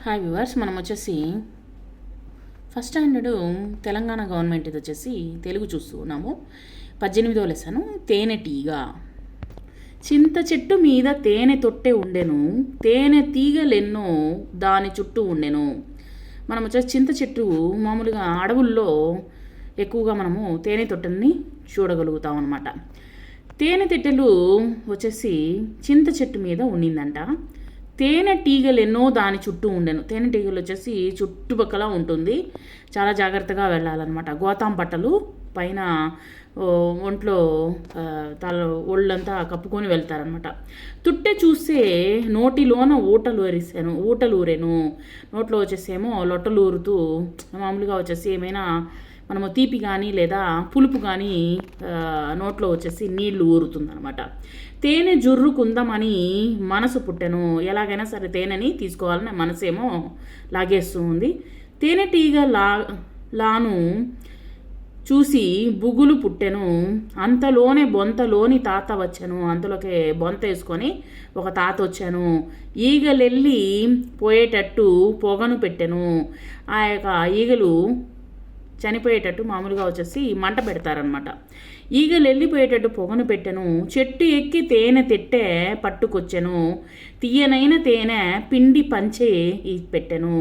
Hi viewers, మనం వచ్చేసి first standard Telangana government ఇది వచ్చేసి తెలుగు చూస్తున్నాము. 18వ లెసను తేనెటీగ. చింత చెట్టు మీద తేనె తొట్టె ఉండెను, తేనె తీగలెన్నో దాని చుట్టూ ఉండెను. మనం వచ్చేసి చింత చెట్టు మామూలుగా అడవుల్లో ఎక్కువగా మనము తేనె తొట్టెల్ని చూడగలుగుతాం అన్నమాట. తేనె తిట్టెలు వచ్చేసి చింత చెట్టు మీద ఉండిందంట. తేనెటీగలు ఎన్నో దాని చుట్టూ ఉండెను. తేనెటీగలు వచ్చేసి చుట్టుపక్కల ఉంటుంది, చాలా జాగ్రత్తగా వెళ్ళాలన్నమాట. గోతాం బట్టలు పైన ఒంట్లో ఒళ్ళంతా కప్పుకొని వెళ్తారనమాట. తుట్టె చూస్తే నోటిలోన ఊటలు ఊరెను. నోట్లో వచ్చేసేమో లొట్టలు ఊరుతూ మామూలుగా వచ్చేసి ఏమైనా మనము తీపి కానీ లేదా పులుపు కానీ నోట్లో వచ్చేసి నీళ్లు ఊరుతుందనమాట. తేనె జుర్రుకుందామని మనసు పుట్టెను. ఎలాగైనా సరే తేనెని తీసుకోవాలని మనసేమో లాగేస్తూ ఉంది. తేనెటీగ లాను చూసి బుగులు పుట్టెను. అంతలోనే బొంతలోని తాత వచ్చాను. అంతలోకే బొంత వేసుకొని ఒక తాత వచ్చాను. ఈగలెళ్ళి పోయేటట్టు పొగను పెట్టెను. ఆ యొక్క ఈగలు చనిపోయేటట్టు మామూలుగా వచ్చేసి మంట పెడతారనమాట. ఈగలు వెళ్ళిపోయేటట్టు పొగను పెట్టెను. చెట్టు ఎక్కి తేనె తిట్టె పట్టుకొచ్చెను. తీయనైన తేనె పిండి పంచే పెట్టెను.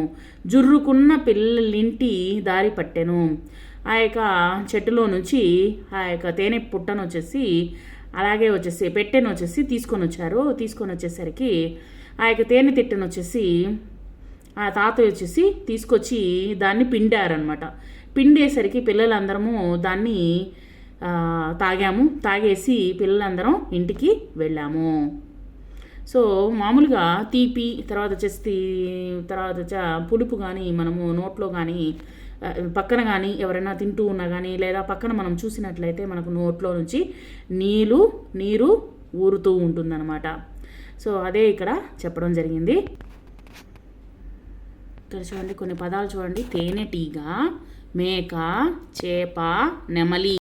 జుర్రుకున్న పిల్లలింటి దారి పట్టెను. ఆ యొక్క చెట్టులో నుంచి ఆ యొక్క తేనె పుట్టను వచ్చేసి అలాగే వచ్చేసి పెట్టెను వచ్చేసి తీసుకొని వచ్చారు. తీసుకొని వచ్చేసరికి ఆ యొక్క తేనె తిట్టెను వచ్చేసి ఆ తాత వచ్చేసి తీసుకొచ్చి దాన్ని పిండారనమాట. పిండేసరికి పిల్లలందరము దాన్ని తాగేసి పిల్లలందరం ఇంటికి వెళ్ళాము. సో మామూలుగా తీపి తర్వాత పులుపు కానీ మనము నోట్లో కానీ పక్కన కానీ ఎవరైనా తింటూ ఉన్నా కానీ లేదా పక్కన మనం చూసినట్లయితే మనకు నోట్లో నుంచి నీరు ఊరుతూ ఉంటుందన్నమాట. సో అదే ఇక్కడ చెప్పడం జరిగింది. ఇక్కడ చూడండి, కొన్ని పదాలు చూడండి. తేనెటీగ, మేక, చేప, నెమలి.